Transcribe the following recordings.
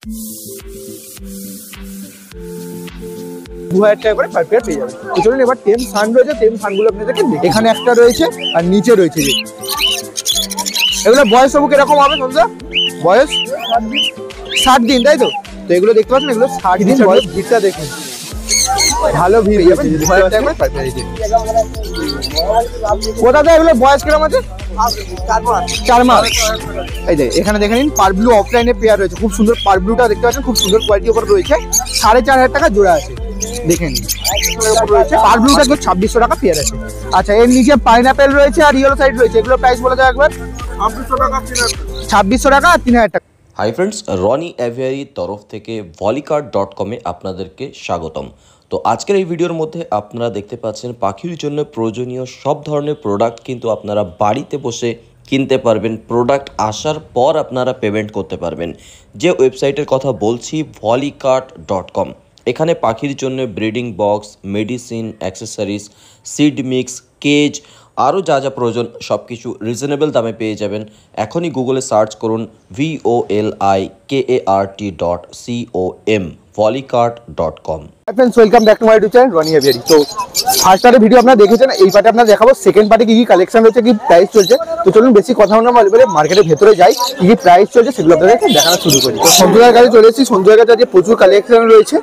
2000 টাকা করে per pair পেয়ে যাবেন। তো চলুন এবার টেম সান রয়েছে, টেম সানগুলো আপনাদেরকে এখানে একটা রয়েছে আর নিচে রয়েছে যে এগুলো বয়স সবু কিরকম হবে সন্ধ্যা? বয়স 60 দিন, তাই তো? তো এগুলো দেখতে পাচ্ছেন, এগুলো 60 দিন বয়স। ভিড়টা দেখুন, ভালো ভিড় যাবে। 2000 টাকা করে পার পেয়ার। কোথাতে এগুলো বয়স কিরকম আছে? 4 মাস। এই যে এখানে দেখে নিন, পার ব্লু অফলাইনে পেয়ার রয়েছে, খুব সুন্দর। পার ব্লুটা দেখতে পাচ্ছেন, খুব সুন্দর কোয়ালিটির উপর রয়েছে। 4500 টাকা জোড়া আছে, দেখে নিন। পার ব্লুটা 2600 টাকা পেয়ার আছে। আচ্ছা, এর নিচে পাইনাপেল রয়েছে আর ইয়েলো সাইড রয়েছে। এগুলো প্রাইস বলে দাও একবার। 2600 টাকা আর 3000 টাকা। হাই ফ্রেন্ডস, রনি অ্যাভিয়ারির তরফ থেকে volleycart.com-এ আপনাদেরকে স্বাগতম। তো আজকের এই ভিডিওর মধ্যে আপনারা দেখতে পাচ্ছেন পাখির জন্য প্রয়োজনীয় সব ধরনের প্রোডাক্ট কিন্তু আপনারা বাড়িতে বসে কিনতে পারবেন। প্রোডাক্ট আসার পর আপনারা পেমেন্ট করতে পারবেন। যে ওয়েবসাইটের কথা বলছি volleycart.com। এখানে পাখির জন্য breeding box, medicine, accessories, seed mix, cage, আরও যা যা প্রয়োজন সব কিছু রিজনেবল দামে পেয়ে যাবেন। এখনই গুগলে সার্চ করুন volikart.com, volleycart.com। Friends, welcome back to my YouTube channel Rony aviary. তো ফার্স্ট পার্টের ভিডিও আপনারা দেখেছেন, এই পার্টে আপনারা দেখাবো সেকেন্ড পার্টে কি কি কালেকশন রয়েছে, কি প্রাইস চলছে। তো চলুন বেশি কথা না বলে মার্কেটের ভেতরে যাই, কি কি প্রাইস চলছে সেগুলো আপনাদেরকে দেখানো শুরু করি। তো সঞ্জয়ের কাছে চলে এসেছি। সঞ্জয়ের কাছে আজকে প্রচুর কালেকশন রয়েছে।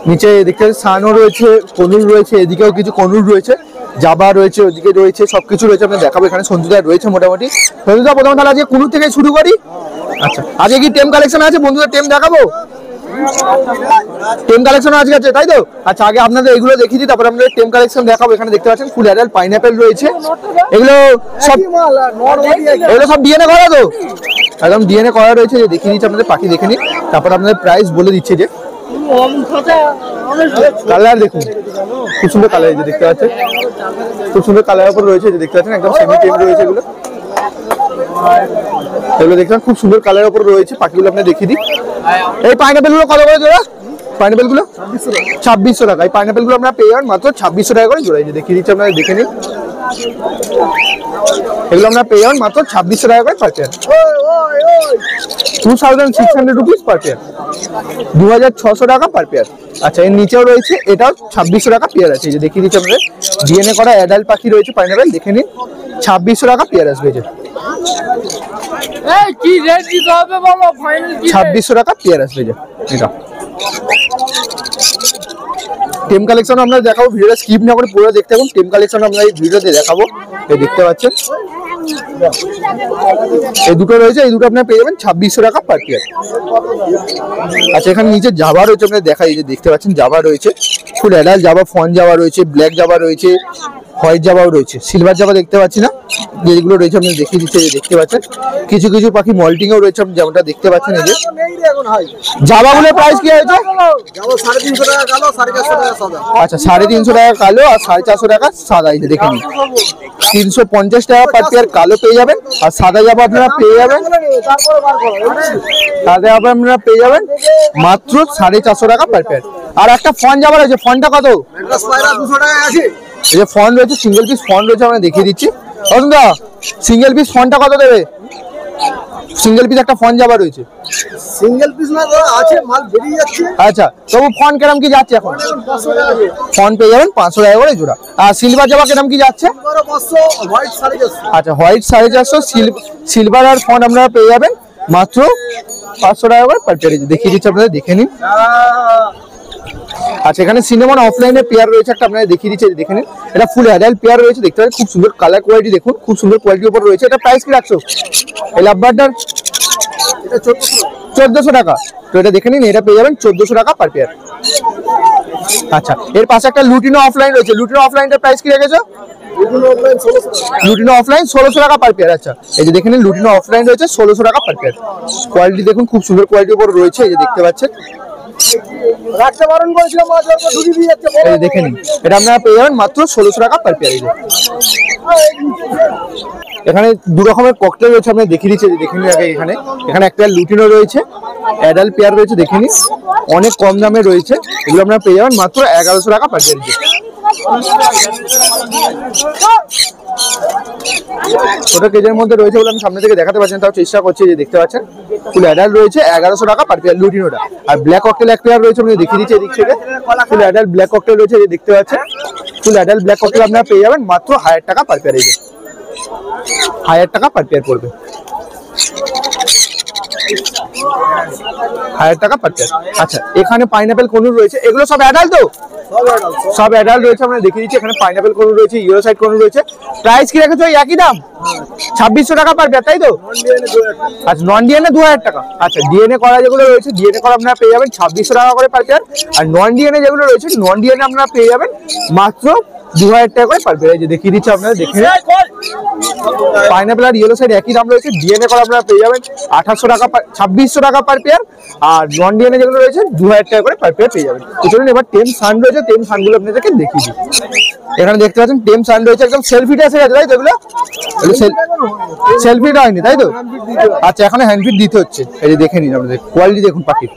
নিচে দেখতে পাচ্ছেন সানও রয়েছে, কনুর রয়েছে, এদিকেও কিছু কনুর রয়েছে, জাবা রয়েছে, ওদিকে রয়েছে, সবকিছু রয়েছে। আপনাদের দেখাবো। এখানে সঞ্জুদা রয়েছে মোটামুটি। সঞ্জুদা, প্রথমে তাহলে আজকে কুনুর থেকে শুরু করি। আচ্ছা, আজকে কি টেম কালেকশন আছে? বন্ধুদের টেম দেখাবো, টেম কালেকশন আজকে আছে, তাই তো? আচ্ছা, আগে আপনাদের এগুলো দেখিয়ে দিই, তারপর আপনাদের টেম কালেকশন দেখাবো। এখানে দেখতে পাচ্ছেন ফুল অ্যাডাল্ট পাইনাপেল রয়েছে। এগুলো সব ডিএনএ করা তো, একদম ডিএনএ করা রয়েছে। দেখিয়ে দিচ্ছি আপনাদের, পাখি দেখে নিন, তারপর আপনাদের প্রাইস বলে দিচ্ছে। যে কালার দেখুন, খুব সুন্দর কালার, এই যে দেখতে পাচ্ছেন, খুব সুন্দর কালার উপর রয়েছে। যে দেখতে পাচ্ছেন একদম সেমি টেম রয়েছে। এগুলো দেখছেন, খুব সুন্দর কালার উপর রয়েছে। পাখিগুলো আপনাদের দেখিয়ে দিই। এই পাইনাপেল গুলো কত করে জোড়া? পাইনাপেল গুলো 2600 টাকা। এই পাইনাপেল গুলো আপনারা পেয়ে যাবেন মাত্র 2600 টাকা করে জোড়া। এই যে দেখিয়ে দিচ্ছি, আপনারা দেখে নিন। এগুলো আপনারা পেয়ে যাবেন মাত্র 2600 টাকা করে per pair, 2600 rupees per pair, 2600 টাকা পার পেয়ার। আচ্ছা, এর নিচেও রয়েছে, এটাও 2600 টাকা পেয়ার আছে। এই যে দেখিয়ে দিচ্ছি আপনাদের, ডিএনএ করা অ্যাডাল্ট পাখি রয়েছে পাইনাপেল, দেখে নিন। 2600 টাকা পেয়ার আসবে। 2600 টাকা পেয়ার আসবে। এটা টেম কালেকশন আমরা দেখাবো। ভিডিওটা স্কিপ না করে পুরো দেখতে থাকুন। টেম কালেকশন আমরা এই ভিডিওতে দেখাবো। এই দেখতে পাচ্ছেন, এই দুটো রয়েছে। এই দুটো আপনারা পেয়ে যাবেন 2600 টাকা পার পেয়ার। আচ্ছা, এখানে নিচে জাবা রয়েছে, আপনারা দেখাই। এই যে দেখতে পাচ্ছেন জাবা রয়েছে, ফুল অ্যাডাল্ট জাবা, ফন জাবা রয়েছে, ব্ল্যাক জাবা রয়েছে, হোয়াইট জাবাও রয়েছে, সিলভার জাবা দেখতে পাচ্ছি না, যেগুলো রয়েছে আপনি দেখিয়ে দিচ্ছে। দেখতে পাচ্ছেন কিছু কিছু পাখি মল্টিংও রয়েছে, আপনি যেমনটা দেখতে পাচ্ছেন। এই যে জাবাগুলোর প্রাইস কি হয়েছে? আচ্ছা, 350 টাকা কালো আর 450 টাকা সাদা। এই যে দেখে নিন, 350 টাকা পার পেয়ার কালো পেয়ে যাবেন, আর সাদা জাবা আপনারা পেয়ে যাবেন, সাদা জাবা আপনারা পেয়ে যাবেন মাত্র 450 টাকা পার পেয়ার। আর একটা ফন জাবা রয়েছে, ফনটা কত? 200 টাকা আছে। এই যে ফন রয়েছে, সিঙ্গেল পিস ফন রয়েছে, আমরা দেখিয়ে দিচ্ছি। অসুন্দা, সিঙ্গেল পিস ফনটা কত দেবে? সিঙ্গেল পিস একটা ফন জাবা রয়েছে, সিঙ্গেল পিস না আছে, মাল বেরিয়ে যাচ্ছে। আচ্ছা, তবু ফন কেরম কি যাচ্ছে এখন? ফন পেয়ে যাবেন 500 টাকা করে জোড়া। আর সিলভার জাবা কেরম কি যাচ্ছে? 500, হোয়াইট 450। আচ্ছা, হোয়াইট 450, সিলভার আর ফন আপনারা পেয়ে যাবেন মাত্র 500 টাকা করে পার পেয়ার। দেখিয়ে দিচ্ছি আপনাদের, দেখে নিন। আচ্ছা, এখানে সিনেমন অফলাইনে পেয়ার রয়েছে একটা, আপনারা দেখিয়ে দিচ্ছি, দেখে নিন। এটা ফুল অ্যাডাল্ট পেয়ার রয়েছে, দেখতে পাচ্ছেন খুব সুন্দর কালার কোয়ালিটি দেখুন, খুব সুন্দর কোয়ালিটির উপর রয়েছে। এটা প্রাইস কি রাখছো? এই লাভবারটার 1400 টাকা। তো এটা দেখে নিন, এটা পেয়ে যাবেন 1400 টাকা পার পেয়ার। আচ্ছা, এর পাশে একটা লুটিনো অফলাইন রয়েছে, লুটিনো অফলাইনটার প্রাইস কি রেখেছো? লুটিনো অফলাইন 1600 টাকা পার পেয়ার। আচ্ছা, এই যে দেখে নিন, লুটিনো অফলাইন রয়েছে 1600 টাকা পার পেয়ার। কোয়ালিটি দেখুন, খুব সুন্দর কোয়ালিটির উপর রয়েছে। এই যে দেখতে পাচ্ছেন, দেখে নিন, এটা আপনারা পেয়ে যাবেন মাত্র 1600 টাকা পার পেয়ার। এখানে দু রকমের ককটেল রয়েছে, আপনি দেখিয়ে দিচ্ছি, দেখে নিন আগে। এখানে একটা লুটিনো রয়েছে, অ্যাডাল্ট পেয়ার রয়েছে, দেখে নিন, অনেক কম দামে রয়েছে। এগুলো আপনারা পেয়ে যাবেন মাত্র 1100 টাকা পার পেয়ার। ছোট কেজের মধ্যে রয়েছে বলে আমি সামনে থেকে দেখাতে পারছেন, তাও চেষ্টা করছি। যে দেখতে পাচ্ছেন ফুল অ্যাডাল্ট রয়েছে 1100 টাকা পার পেয়ার লুটিনোটা। আর ব্ল্যাক ককটেল এক পেয়ার রয়েছে, আমি দেখিয়ে দিচ্ছি এদিক থেকে। ফুল অ্যাডাল্ট ব্ল্যাক ককটেল রয়েছে, যে দেখতে পাচ্ছেন ফুল অ্যাডাল্ট ব্ল্যাক ককটেল আপনারা পেয়ে যাবেন মাত্র 1000 টাকা পার পেয়ার। এই যে 1000 টাকা পার পেয়ার পড়বে, 1000 টাকা পার পেয়ার। আচ্ছা, এখানে পাইনাপেল কনুর রয়েছে, এগুলো সব অ্যাডাল্ট তো? সব অ্যাডাল্ট রয়েছে, আমরা দেখিয়ে দিচ্ছি। এখানে পাইনাপেল কনুর রয়েছে, ইয়েলো সাইড কনুর রয়েছে। প্রাইস কি রেখেছো একই দাম 2600 টাকা পার পেয়ার, তাই তো? আচ্ছা, নন ডিএনএ 2000 টাকা। আচ্ছা, ডিএনএ করা যেগুলো রয়েছে, ডিএনএ করা আপনারা পেয়ে যাবেন 2600 টাকা করে পার পেয়ার। আর নন ডিএনএ যেগুলো রয়েছে, নন ডিএনএ আপনারা পেয়ে যাবেন মাত্র 2000 টাকা করে পার পেয়ার। এই যে দেখিয়ে দিচ্ছি আপনারা দেখে। পাইনাপেল আর ইয়েলো সাইড একই দাম রয়েছে। ডিএনএ করা আপনারা পেয়ে যাবেন 2800 টাকা 2600 টাকা পার পেয়ার। আর নন ডিএনএ যেগুলো রয়েছে 2000 টাকা করে পার পেয়ার পেয়ে যাবেন। তো চলুন এবার টেম সান রয়েছে, টেম সানগুলো আপনাদেরকে দেখিয়ে দিই। এখানে দেখতে পাচ্ছেন টেম সান রয়েছে, একদম সেলফিটা এসে গেছে, তাই তো? এগুলো সেলফিটা হয়নি, তাই তো? আচ্ছা, এখানে হ্যান্ডফিট দিতে হচ্ছে। এই যে দেখে নিন আপনাদের কোয়ালিটি দেখুন পাখির।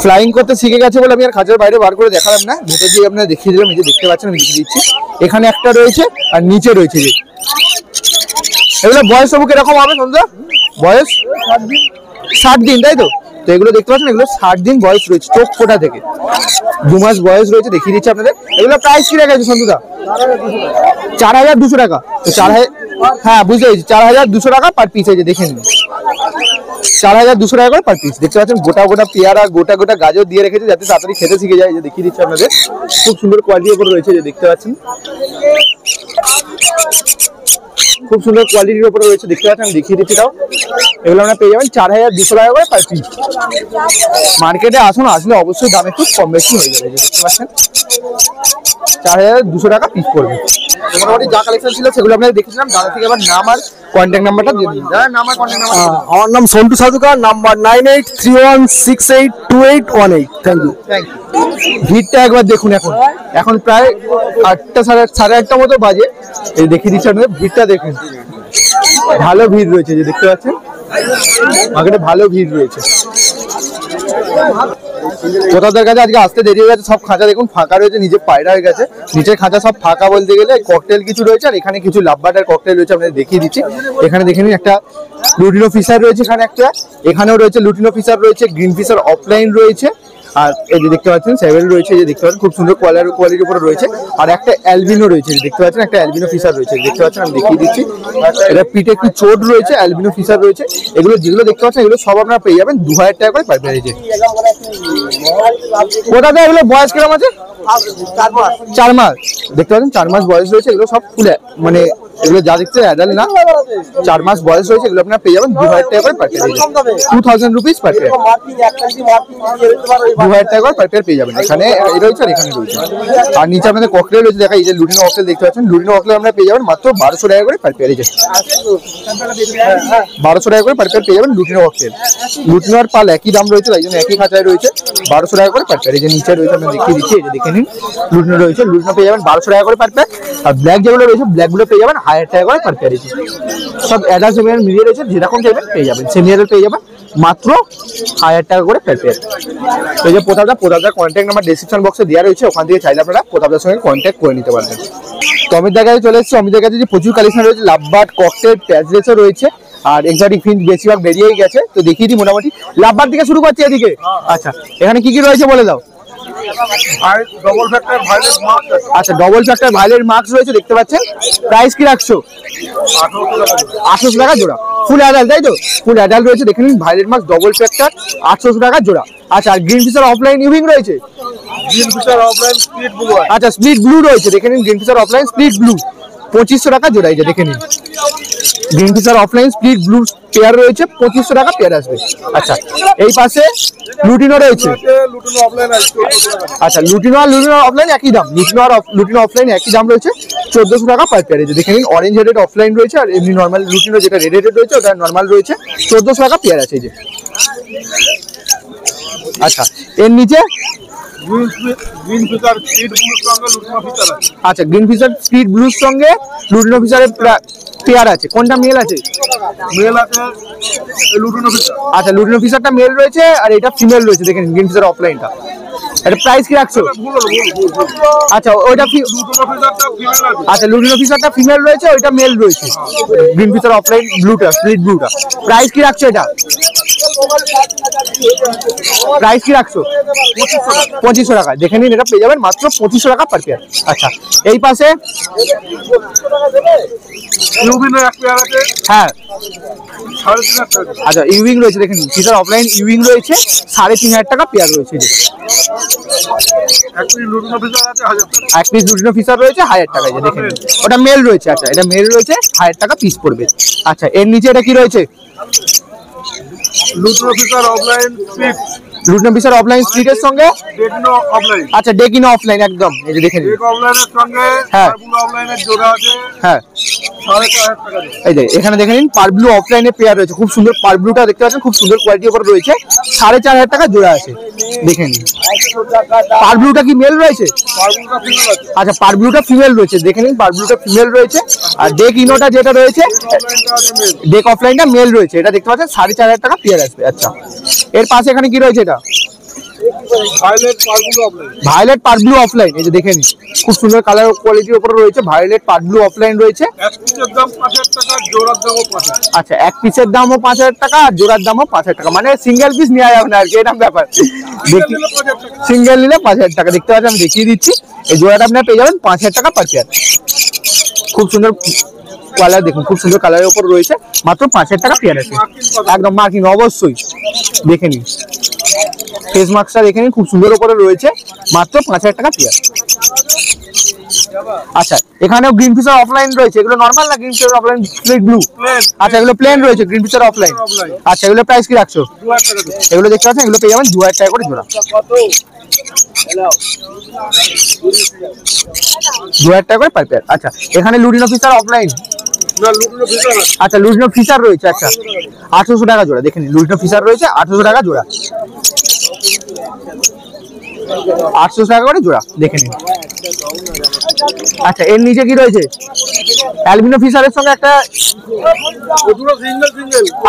ফ্লাইং করতে শিখে গেছে বলে আমি আর খাঁচার বাইরে বার করে দেখালাম না, ভেতর দিয়ে আপনারা দেখিয়ে দিলাম। এই যে দেখতে পাচ্ছেন, আমি দেখিয়ে দিচ্ছি। এখানে একটা রয়েছে আর নিচে রয়েছে। যে এগুলো বয়স সবু কিরকম হবে সন্ধ্যা? বয়স 60 দিন, তাই তো? তো এগুলো দেখতে পাচ্ছেন, এগুলো 60 দিন বয়স রয়েছে, চোখ ফোটা থেকে 2 মাস বয়স রয়েছে। দেখিয়ে দিচ্ছি আপনাদের। এগুলো প্রাইস কি রেখেছে সন্ধ্যা? 4200 টাকা। তো 4000, হ্যাঁ বুঝতে পেরেছি, 4200 টাকা পার পিস। এই যে দেখে নিন 4200 টাকা করে পার পিস। দেখতে পাচ্ছেন গোটা গোটা পেয়ারা, গোটা গোটা গাজর দিয়ে রেখেছে যাতে তাড়াতাড়ি খেতে শিখে যায়। যে দেখিয়ে দিচ্ছি আপনাদের, খুব সুন্দর কোয়ালিটির উপর রয়েছে। যে দেখতে পাচ্ছেন খুব সুন্দর কোয়ালিটির উপরে রয়েছে, দেখতে পাচ্ছেন। আমি দেখিয়ে দিচ্ছি তাও। এগুলো আমরা পেয়ে যাবেন 4200 টাকা করে পার পিস। মার্কেটে আসুন, আসলে অবশ্যই দাম একটু কম বেশি হয়ে যাবে। দেখতে পাচ্ছেন 4200 টাকা পিস পড়বে। মোটামুটি যা কালেকশন ছিল সেগুলো আপনাদের দেখেছিলাম। দাদা থেকে এবার নাম আর কন্ট্যাক্ট নাম্বারটা দিয়ে দিন। দাদা নাম আর কন্ট্যাক্ট নাম্বার। আমার নাম Santu Sadhukar, number 9831682818। Thank you. ভিড়টা একবার দেখুন। এখন প্রায় 8টা সাড়ে 8টার মতো বাজে। এই দেখিয়ে দিচ্ছি আপনাদের, ভিড়টা দেখুন, ভালো ভিড় রয়েছে। যে দেখতে পাচ্ছেন মার্কেটে ভালো ভিড় রয়েছে। কোথাদের কাছে আজকে আসতে দেরি হয়ে গেছে, সব খাঁচা দেখুন ফাঁকা রয়েছে, নিচে পায়রা হয়ে গেছে। নিচের খাঁচা সব ফাঁকা বলতে গেলে, ককটেল কিছু রয়েছে আর এখানে কিছু লাভবার্ডার ককটেল রয়েছে, আপনাদের দেখিয়ে দিচ্ছি। এখানে দেখে নিন, একটা লুটিনো ফিশার রয়েছে, এখানে একটা, এখানেও রয়েছে লুটিনো ফিশার রয়েছে, গ্রিন ফিশার অফলাইন রয়েছে। আর এই যে দেখতে পাচ্ছেন সেভেল রয়েছে, যে দেখতে পাচ্ছেন খুব সুন্দর কোয়ালিটির উপরে রয়েছে। আর একটা অ্যালবিনো রয়েছে, দেখতে পাচ্ছেন একটা অ্যালবিনো ফিশার রয়েছে, দেখতে পাচ্ছেন। আমি দেখিয়ে দিচ্ছি, এটা পিঠে একটু চোট রয়েছে, অ্যালবিনো ফিশার রয়েছে। এগুলো যেগুলো দেখতে পাচ্ছেন এগুলো সব আপনারা পেয়ে যাবেন 2000 টাকা করে পার পেয়ার। কোথাতে এগুলো বয়স কিরকম আছে? 4 মাস। দেখতে পাচ্ছেন 4 মাস বয়স রয়েছে। এগুলো সব ফুল মানে এগুলো যা দেখতে অ্যাডাল্ট না, 4 মাস বয়স রয়েছে। এগুলো আপনারা পেয়ে যাবেন 2000 টাকা করে per pair, 2000 rupees per pair, 2000 টাকা করে পার পেয়ার পেয়ে যাবেন। এখানে এই রয়েছে আর এখানে রয়েছে। আর নিচে আপনাদের ককটেল রয়েছে, দেখা এই যে লুটিনো ককটেল দেখতে পাচ্ছেন। লুটিনো ককটেল আপনারা পেয়ে যাবেন মাত্র 1200 টাকা করে পার পেয়ার। এই যে 1200 টাকা করে পার পেয়ার পেয়ে যাবেন লুটিনো ককটেল। লুটিনো আর পাল একই দাম রয়েছে, তাই জন্য একই খাঁচায় রয়েছে, 1200 টাকা করে পার পেয়ার। এই যে নিচে রয়েছে, আমি দেখিয়ে দিচ্ছি, এই যে দেখে নিন লুটিনো রয়েছে। লুটিনো পেয়ে যাবেন 1200 টাকা করে পার পেয়ার। আর ব্ল্যাক যেগুলো রয়েছে, ব্ল্যাক গুলো পেয়ে যাবেন 1000 টাকা করে পার পেয়ার। সব অ্যাডাল্ট সেমিনার মিলিয়ে রয়েছে, যেরকম চাইবেন পেয়ে যাবেন। সেমিনার পেয়ে যাবেন মাত্র 1000 টাকা করে পার পেয়ার। তো এই যে প্রতাপদার কন্ট্যাক্ট নাম্বার ডেসক্রিপশন বক্সে দেওয়া রয়েছে, ওখান থেকে চাইলে আপনারা প্রতাপদার সঙ্গে কন্ট্যাক্ট করে নিতে পারবেন। তো অমিতদার কাছে চলে এসেছি। অমিতদার কাছে যে প্রচুর কালেকশন রয়েছে, লাভবার্ড, ককটেল, প্যাজলেসও রয়েছে আর এক্সোটিক ফিঞ্চ বেশিরভাগ বেরিয়েই গেছে। তো দেখিয়ে দিই মোটামুটি। লাভবার্ড থেকে শুরু করছি এদিকে। আচ্ছা, এখানে কি কি রয়েছে বলে দাও। আচ্ছা, ডবল ফ্যাক্টর ভায়োলেট মার্কস রয়েছে, দেখতে পাচ্ছেন। প্রাইস কি রাখছো? 800 টাকা জোড়া। ফুল অ্যাডাল্ট, তাই তো? ফুল অ্যাডাল্ট রয়েছে, দেখে নিন। ভায়োলেট মার্কস ডবল ফ্যাক্টর 800 টাকা জোড়া। আচ্ছা, আর গ্রিন ফিশার অফলাইন ইউভিং রয়েছে। আচ্ছা, স্প্লিট ব্লু রয়েছে, দেখে নিন। Green fisher offline split blue 2500 টাকা জোড়া। এই যে দেখে নিন, green fisher offline split blue pair রয়েছে, 2500 টাকা পেয়ার আসবে। আচ্ছা, এই পাশে লুটিনো রয়েছে। আচ্ছা, লুটিনো আর লুটিনো অফলাইন একই দাম। লুটিনো আর লুটিনো অফলাইন একই দাম রয়েছে, 1400 টাকা পার পেয়ার। এই যে দেখে নিন, অরেঞ্জ হেডেড অফলাইন রয়েছে আর এমনি নর্মাল লুটিনো যেটা রেড হেডেড রয়েছে ওটা নর্মাল রয়েছে, 1400 টাকা পেয়ার আছে। এই যে আচ্ছা, এর নিচে আচ্ছা, গ্রিন ফিশার স্পিড ব্লুর সঙ্গে লুটিনো ফিশারের পেয়ার আছে। কোনটা মেল আছে? আচ্ছা, লুটিনো ফিশারটা মেল রয়েছে আর এটা ফিমেল রয়েছে, দেখেন গ্রিন ফিশার অফলাইনটা। এটা প্রাইস কি রাখছো? আচ্ছা ওইটা কি? আচ্ছা লুটিনো ফিশারটা ফিমেল রয়েছে, ওইটা মেল রয়েছে। গ্রিন ফিশার অফলাইন ব্লুটা, স্প্লিট ব্লুটা। প্রাইস কি রাখছো এটা? প্রাইস কি রাখছো? 2500 টাকা। দেখে নিন, এটা পেয়ে যাবেন মাত্র 2500 টাকা পার পেয়ার। আচ্ছা এই পাশে হ্যাঁ আচ্ছা ইউইং রয়েছে, দেখে নিন ফিশার অফলাইন ইউইং রয়েছে, 3500 টাকা পেয়ার রয়েছে। এক পিস লুটিনো ফিশার রয়েছে 1000 টাকা, দেখে নিন ওটা মেল রয়েছে। আচ্ছা এটা মেল রয়েছে, 1000 টাকা পিস পড়বে। আচ্ছা এর নিচে এটা কি রয়েছে? লুটিনো ফিশার অফলাইন স্ট্রিটের সঙ্গে আচ্ছা ডেকিনো অফলাইন একদম, এই যে দেখে নিন। হ্যাঁ হ্যাঁ এই যে এখানে দেখে নিন পার ব্লু অফলাইনে পেয়ার রয়েছে, খুব সুন্দর পার ব্লুটা দেখতে পাচ্ছেন, খুব সুন্দর কোয়ালিটির উপর রয়েছে, 4500 টাকা জোড়া আছে। দেখে নিন পার ব্লুটা কি মেল রয়েছে? আচ্ছা পার ব্লুটা ফিমেল রয়েছে, দেখে নিন পার ব্লুটা ফিমেল রয়েছে। আর ডেক ইনোটা যেটা রয়েছে, ডেক অফলাইনটা মেল রয়েছে, এটা দেখতে পাচ্ছেন 4500 টাকা পেয়ার আসবে। আচ্ছা এর পাশে এখানে কি রয়েছে? এটা ভায়োলেট পার ব্লু অফলাইন, এই যে দেখে নিন খুব সুন্দর কালার কোয়ালিটির উপরে রয়েছে, ভায়োলেট পার ব্লু অফলাইন রয়েছে। আচ্ছা এক পিসের দামও 5000 টাকা আর জোড়ার দামও 5000 টাকা, মানে সিঙ্গেল পিস নেওয়া যাবে না আর কি, এরকম ব্যাপার। সিঙ্গেল নিলে 5000 টাকা। দেখতে পাচ্ছেন আমি দেখিয়ে দিচ্ছি, এই জোড়াটা আপনার পেয়ে যাবেন 5000 টাকা পার পেয়ার। খুব সুন্দর কালার, দেখুন খুব সুন্দর কালারের উপর রয়েছে, মাত্র 5000 টাকা পেয়ার আছে। একদম মার্কিং অবশ্যই দেখে নিন, ফেস মাস্কটা দেখে নিন খুব সুন্দর উপরে রয়েছে, মাত্র 5000 টাকা পেয়ার। আচ্ছা এখানেও গ্রিন ফিশার অফলাইন রয়েছে, এগুলো নরমাল না green fisher offline split blue? আচ্ছা এগুলো প্লেন রয়েছে গ্রিন ফিশার অফলাইন। আচ্ছা এগুলো প্রাইস কি রাখছো? এগুলো দেখতে পাচ্ছেন, এগুলো পেয়ে যাবেন 2000 টাকা করে জোড়া। 2000 টাকা করে পার পেয়ার। আচ্ছা এখানে লুটিনো ফিশার অফলাইন, আচ্ছা লুটিনো ফিশার রয়েছে, আচ্ছা 800 টাকা জোড়া। দেখে নিন লুটিনো ফিশার রয়েছে 800 টাকা জোড়া, 800 টাকা করে জোড়া, দেখে নিন। আচ্ছা এর নিচে কি রয়েছে? অ্যালবিনো ফিশারের সঙ্গে একটা,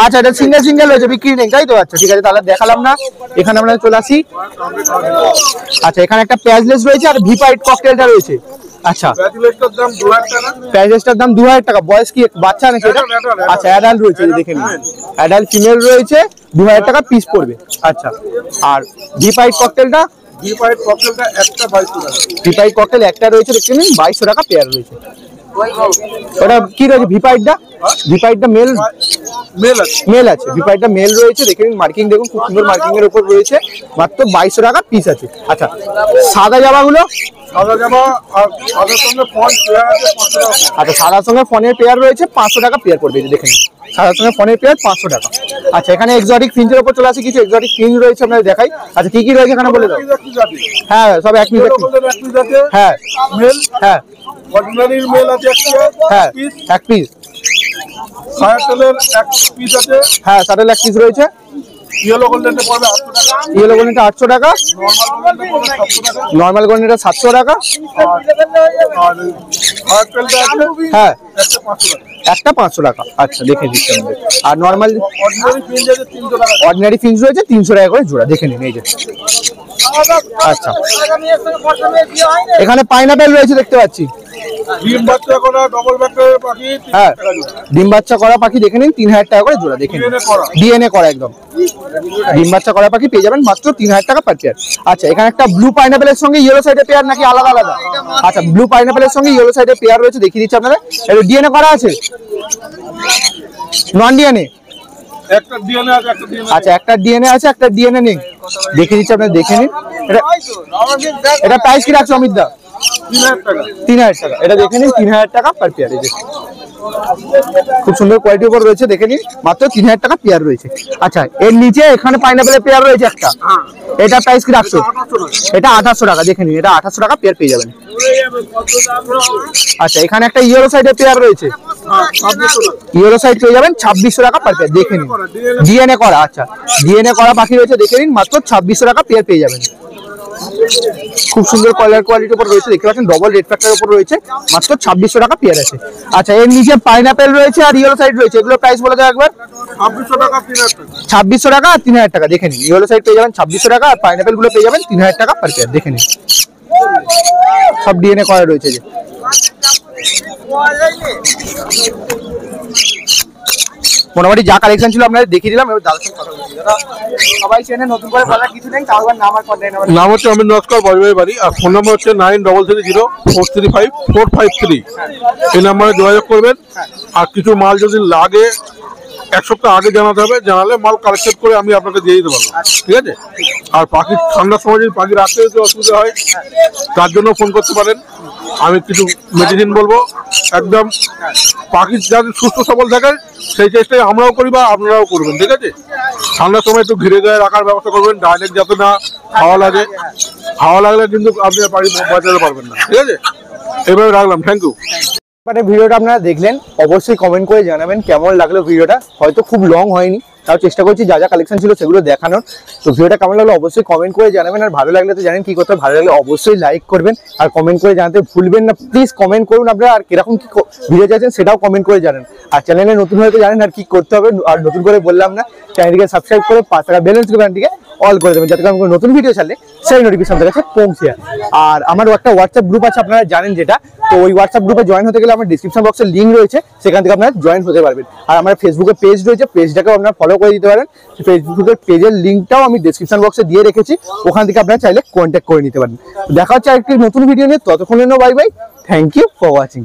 আচ্ছা এটা সিঙ্গেল রয়েছে, বিক্রি নেই তাই তো? আচ্ছা ঠিক আছে, তাহলে দেখালাম না, এখানে আমরা চলে আসি। আচ্ছা এখানে একটা প্যাজলেস রয়েছে আর ভিপাইট ককটেলটা রয়েছে। আচ্ছা প্যাজলেসটার দাম 2000 টাকা। বয়স কি বাচ্চা নাকি এটা? আচ্ছা অ্যাডাল্ট রয়েছে, দেখে নিন অ্যাডাল্ট ফিমেল রয়েছে, 2000 টাকা পিস পড়বে। আচ্ছা আর ভিপাইট ককটেলটা? ভিপাইট ককটেল একটা রয়েছে, দেখতে নিন 2200 টাকা পেয়ার রয়েছে। ওটা কি রয়েছে ভিপাইটটা? ভিপাইটটা মেল আছে, ভিপাইটটা মেল রয়েছে, দেখে নিন মার্কিং দেখুন খুব সুন্দর মার্কিং এর উপর রয়েছে, মাত্র 2200 টাকা পিস আছে। আচ্ছা সাদা জামাগুলো? আচ্ছা সাদার সঙ্গে ফোনের পেয়ার রয়েছে, 500 টাকা পেয়ার পড়বে, দেখে নিন সাদার সঙ্গে ফোনের পেয়ার 500 টাকা। আচ্ছা এখানে এক্সোটিক ফিঞ্চের উপর চলে আসে, কিছু এক্সোটিক ফিঞ্চ রয়েছে আপনাদের দেখাই। আচ্ছা কি কি রয়েছে এখানে বলে দাও। হ্যাঁ সব এক পিস, হ্যাঁ হ্যাঁ হ্যাঁ এক পিস, হ্যাঁ শার্টেল এক পিস রয়েছে। ইয়েলো গোল্ডেনটা 800 টাকা, নর্মাল গোল্ডেনটা 700 টাকা, হ্যাঁ একটা 500 টাকা। আচ্ছা দেখে দিচ্ছি আমাদের। আর নর্মাল অর্ডিনারি ফিঞ্চ রয়েছে 300 টাকা করে জোড়া, দেখে নিন এই যে। আচ্ছা এখানে পাইনাপেল রয়েছে দেখতে পাচ্ছি, ডিম বাচ্চা করা পাখি, দেখে নিন 3000 টাকা করে জোড়া, দেখে নিন ডিএনএ করা একদম ডিম বাচ্চা করা পাখি পেয়ে যাবেন মাত্র 3000 টাকা পার পেয়ার। আচ্ছা এখানে একটা ব্লু পাইনাপেলের সঙ্গে ইয়েলো সাইডের পেয়ার নাকি আলাদা আলাদা? আচ্ছা ব্লু পাইনাপেলের সঙ্গে ইয়েলো সাইডের পেয়ার রয়েছে, দেখিয়ে দিচ্ছি আপনাদের। এটা ডিএনএ করা আছে, নন ডিএনএ? আচ্ছা একটা ডিএনএ আছে, একটা ডিএনএ নেই, দেখিয়ে দিচ্ছি আপনাদের, দেখে নিন। এটা প্রাইস কি রাখছো অমিত দা? 3000 টাকা। এটা দেখে নিন 3000 টাকা পার পেয়ার, এই যে খুব সুন্দর কোয়ালিটির উপর রয়েছে, দেখে নিন মাত্র 3000 টাকা পেয়ার রয়েছে। আচ্ছা এর নিচে এখানে পাইনাপেলের পেয়ার রয়েছে একটা, এটা প্রাইস কি রাখছো? এটা 2800 টাকা, দেখে নিন এটা 2800 টাকা পেয়ার পেয়ে যাবেন। আচ্ছা এখানে একটা ইয়েলো সাইডের পেয়ার রয়েছে, ইয়েলো সাইড পেয়ে যাবেন 2600 টাকা পার পেয়ার, দেখে নিন ডিএনএ করা। আচ্ছা ডিএনএ করা পাখি রয়েছে, দেখে নিন মাত্র 2600 টাকা পেয়ার পেয়ে যাবেন। খুব সুন্দর কালার কোয়ালিটির উপর রয়েছে, দেখতে পাচ্ছেন ডবল রেড ফ্যাক্টরের উপর রয়েছে, মাত্র 2600 টাকা পেয়ার আছে। আচ্ছা, এর নিচে পাইনাপেল রয়েছে আর ইয়েলো সাইড রয়েছে, এগুলো প্রাইস বলে দাও একবার। 2600 টাকা আর 3000 টাকা। দেখে নিন, ইয়েলো সাইড পেয়ে যাবেন 2600 টাকা আর পাইনাপেল গুলো পেয়ে যাবেন 3000 টাকা পার পেয়ার। দেখে নিন, সব ডিএনএ করা রয়েছে। যে মোটামুটি যা কালেকশন ছিল আপনাদের দেখিয়ে দিলাম। এবার দাদার সঙ্গে কথা বলছি। দাদা, সবাই চেনে, নতুন করে বলার কিছু নেই, তাও নাম আর কন্ট্যাক্ট নাম্বার। নাম হচ্ছে অমিত নস্কর, বাড়ি বাড়ি, আর ফোন নাম্বার হচ্ছে 9330435453। এই নাম্বারে যোগাযোগ করবেন। আর কিছু মাল যদি লাগে 1 সপ্তাহ আগে জানাতে হবে, জানালে মাল কালেকশন করে আমি আপনাকে দিয়ে দিতে পারবো, ঠিক আছে? আর পাখি ঠান্ডার সময় যদি পাখি রাখতে যদি অসুবিধা হয় তার জন্য ফোন করতে পারেন, আমি কিছু মেডিসিন বলবো। একদম পাখি যাতে সুস্থ সবল থাকে সেই চেষ্টাই আমরাও করি বা আপনারাও করবেন, ঠিক আছে? ঠান্ডার সময় একটু ঘিরে গায়ে রাখার ব্যবস্থা করবেন, ডাইরেক্ট যাতে না হাওয়া লাগে। হাওয়া লাগলে কিন্তু আপনি পাখি বাঁচাতে পারবেন না, ঠিক আছে? এভাবে রাখলাম, থ্যাংক ইউ। ভিডিওটা আপনারা দেখলেন, অবশ্যই কমেন্ট করে জানাবেন কেমন লাগলো ভিডিওটা। হয়তো খুব লং হয়নি, তাও চেষ্টা করছি যা যা কালেকশন ছিল সেগুলো দেখানোর। তো ভিডিওটা কেমন লাগলো অবশ্যই কমেন্ট করে জানাবেন। আর ভালো লাগলে তো জানেন কি করতে হবে, ভালো লাগলে অবশ্যই লাইক করবেন আর কমেন্ট করে জানাতে ভুলবেন না। প্লিজ কমেন্ট করুন আপনারা, আর কিরকম কি ভিডিও চাইছেন সেটাও কমেন্ট করে জানান। আর চ্যানেলে নতুন হয়ে তো জানেন আর কি করতে হবে, আর নতুন করে বললাম না, চ্যানেলটিকে সাবস্ক্রাইব করে 5 টাকা ব্যালেন্স বাটনটিকে অল করে দেবেন, যাতে আমি নতুন ভিডিও ছাড়লে সেই নোটিফিকেশন আপনাদের কাছে পৌঁছে যায়। আর আমার একটা হোয়াটসঅ্যাপ গ্রুপ আছে, আপনারা জানেন যেটা, তো ওই হোয়াটসঅ্যাপ গ্রুপে জয়েন হতে গেলে আমার ডিসক্রিপশন বক্সে লিঙ্ক রয়েছে, সেখান থেকে আপনারা জয়েন হতে পারবেন। আর আমার ফেসবুকে পেজ রয়েছে, পেজটাকেও আপনারা ফলো করে দিতে পারেন। ফেসবুকের পেজের লিঙ্কটাও আমি ডিসক্রিপশন বক্সে দিয়ে রেখেছি, ওখান থেকে আপনারা চাইলে কন্ট্যাক্ট করে নিতে পারেন। দেখা হচ্ছে আরেকটি নতুন ভিডিও নিয়ে, ততক্ষণের জন্য bye bye, thank you for watching.